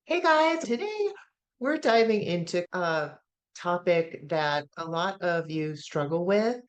Hey guys, today we're diving into a topic that a lot of you struggle with,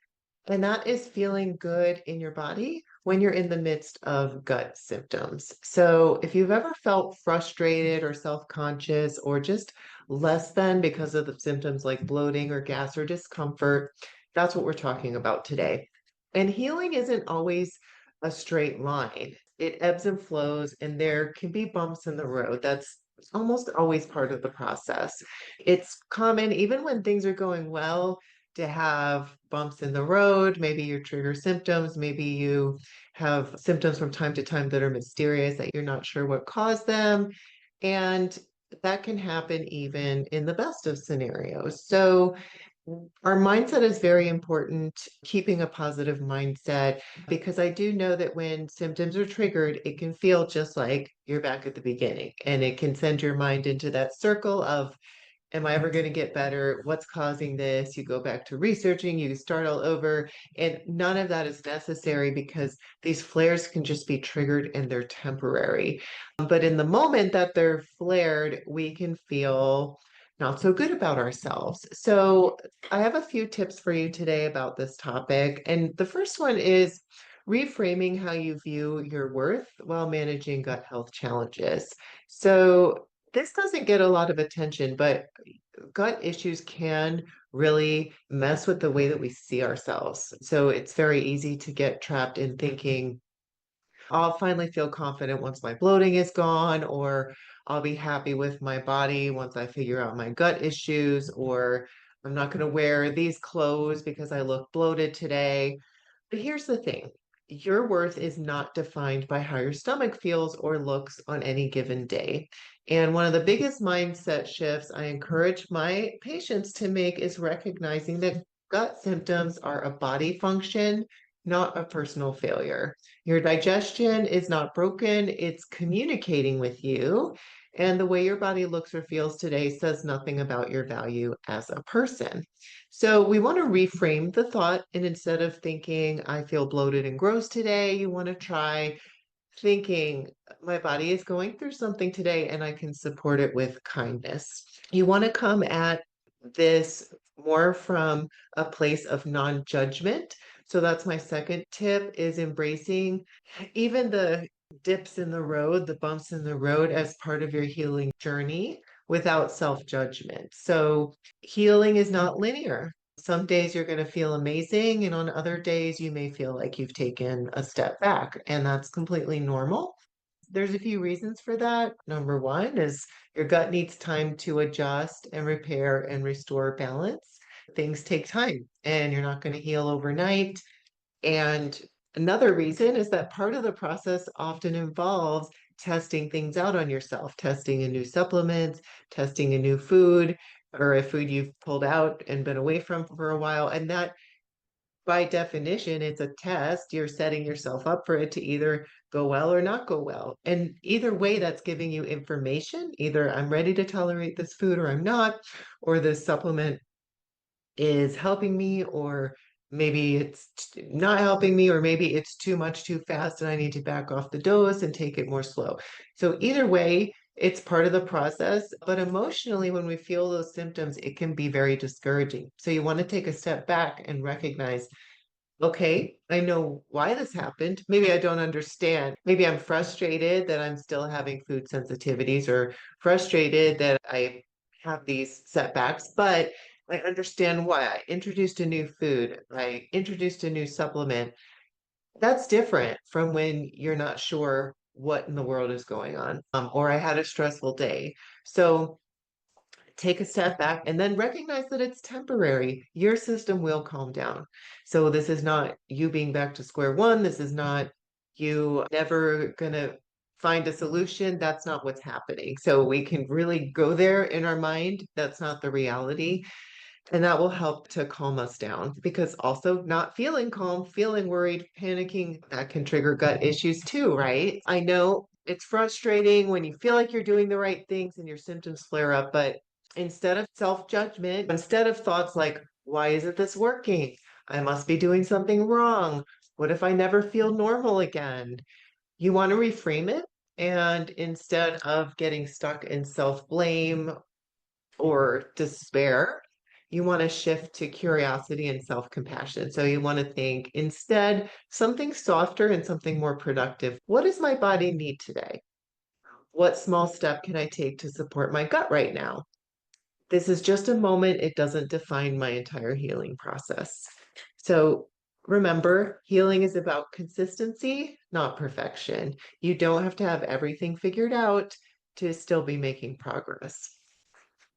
and that is feeling good in your body when you're in the midst of gut symptoms. So, if you've ever felt frustrated or self-conscious or just less than because of the symptoms like bloating or gas or discomfort, that's what we're talking about today. And healing isn't always a straight line. It ebbs and flows, and there can be bumps in the road. That's almost always part of the process. It's common, even when things are going well, to have bumps in the road. Maybe your trigger symptoms, maybe you have symptoms from time to time that are mysterious, that you're not sure what caused them. And that can happen even in the best of scenarios. So, our mindset is very important, keeping a positive mindset, because I do know that when symptoms are triggered, it can feel just like you're back at the beginning and it can send your mind into that circle of, am I ever going to get better? What's causing this? You go back to researching, you start all over, and none of that is necessary because these flares can just be triggered and they're temporary. But in the moment that they're flared, we can feel not so good about ourselves. So, I have a few tips for you today about this topic. And the first one is reframing how you view your worth while managing gut health challenges. So, this doesn't get a lot of attention, but gut issues can really mess with the way that we see ourselves. So it's very easy to get trapped in thinking, I'll finally feel confident once my bloating is gone, or I'll be happy with my body once I figure out my gut issues, or I'm not going to wear these clothes because I look bloated today. But here's the thing. Your worth is not defined by how your stomach feels or looks on any given day. And one of the biggest mindset shifts I encourage my patients to make is recognizing that gut symptoms are a body function, not a personal failure. Your digestion is not broken, it's communicating with you. And the way your body looks or feels today says nothing about your value as a person. So we want to reframe the thought. And instead of thinking, I feel bloated and gross today, you want to try thinking, my body is going through something today and I can support it with kindness. You want to come at this more from a place of non-judgment. So that's my second tip, is embracing even the dips in the road, the bumps in the road, as part of your healing journey without self-judgment. So healing is not linear. Some days you're going to feel amazing, and on other days you may feel like you've taken a step back, and that's completely normal. There's a few reasons for that. Number one is your gut needs time to adjust and repair and restore balance. Things take time, and you're not going to heal overnight. And another reason is that part of the process often involves testing things out on yourself, testing a new supplement, testing a new food, or a food you've pulled out and been away from for a while. And that, by definition, it's a test. You're setting yourself up for it to either go well or not go well. And either way, that's giving you information. Either I'm ready to tolerate this food or I'm not, or this supplement is helping me, or maybe it's not helping me, or maybe it's too much too fast and I need to back off the dose and take it more slow. So either way, it's part of the process, but emotionally, when we feel those symptoms, it can be very discouraging. So you want to take a step back and recognize, okay, I know why this happened. Maybe I don't understand. Maybe I'm frustrated that I'm still having food sensitivities, or frustrated that I have these setbacks, but I understand why. I introduced a new food, I introduced a new supplement. That's different from when you're not sure what in the world is going on, or I had a stressful day. So take a step back and then recognize that it's temporary. Your system will calm down. So this is not you being back to square one. This is not you never gonna find a solution. That's not what's happening. So we can really go there in our mind. That's not the reality. And that will help to calm us down, because also not feeling calm, feeling worried, panicking, that can trigger gut issues too, right? I know it's frustrating when you feel like you're doing the right things and your symptoms flare up, but instead of self-judgment, instead of thoughts like, why isn't this working? I must be doing something wrong. What if I never feel normal again? You want to reframe it And instead of getting stuck in self-blame or despair, you want to shift to curiosity and self-compassion. So you want to think instead something softer and something more productive. What does my body need today? What small step can I take to support my gut right now? This is just a moment. It doesn't define my entire healing process. So remember, healing is about consistency, not perfection. You don't have to have everything figured out to still be making progress.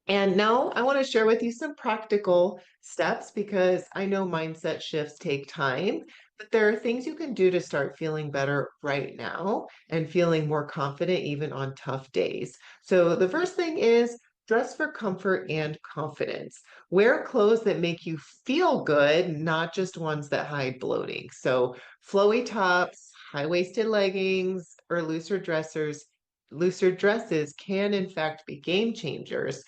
And now I want to share with you some practical steps because I know mindset shifts take time, but there are things you can do to start feeling better right now and feeling more confident even on tough days. So the first thing is dress for comfort and confidence. Wear clothes that make you feel good, not just ones that hide bloating. So flowy tops, high-waisted leggings, or looser dresses can in fact be game changers.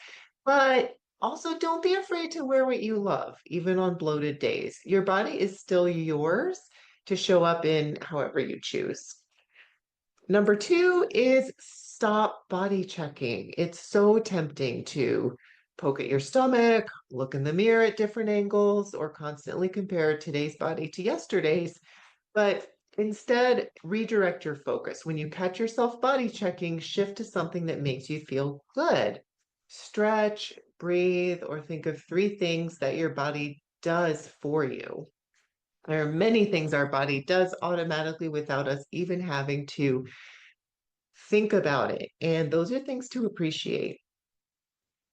But also, don't be afraid to wear what you love, even on bloated days. Your body is still yours to show up in however you choose. Number two is stop body checking. It's so tempting to poke at your stomach, look in the mirror at different angles, or constantly compare today's body to yesterday's. But instead, redirect your focus. When you catch yourself body checking, shift to something that makes you feel good. Stretch, breathe, or think of three things that your body does for you. There are many things our body does automatically without us even having to think about it. And those are things to appreciate.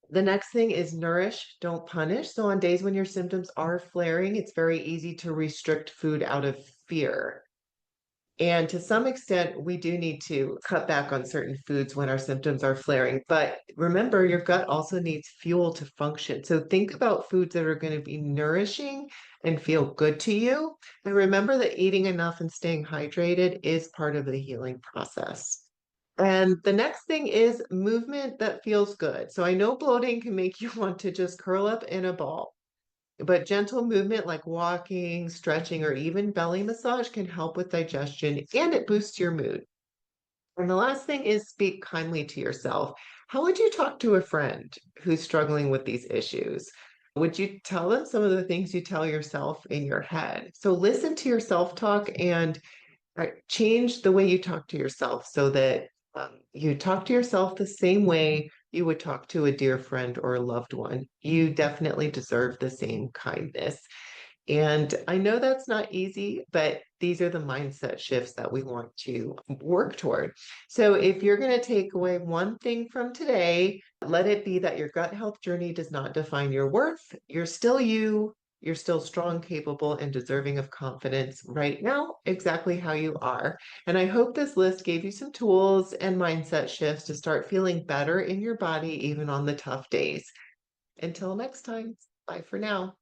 The next thing is nourish, don't punish. So, on days when your symptoms are flaring, it's very easy to restrict food out of fear. And to some extent, we do need to cut back on certain foods when our symptoms are flaring. But remember, your gut also needs fuel to function. So think about foods that are going to be nourishing and feel good to you. And remember that eating enough and staying hydrated is part of the healing process. And the next thing is movement that feels good. So I know bloating can make you want to just curl up in a ball. But gentle movement like walking, stretching, or even belly massage can help with digestion and it boosts your mood. And the last thing is speak kindly to yourself. How would you talk to a friend who's struggling with these issues? Would you tell them some of the things you tell yourself in your head? So listen to your self talk and change the way you talk to yourself so that you talk to yourself the same way you would talk to a dear friend or a loved one. You definitely deserve the same kindness. And I know that's not easy, but these are the mindset shifts that we want to work toward. So if you're going to take away one thing from today, let it be that your gut health journey does not define your worth. You're still you. You're still strong, capable, and deserving of confidence right now, exactly how you are. And I hope this list gave you some tools and mindset shifts to start feeling better in your body, even on the tough days. Until next time, bye for now.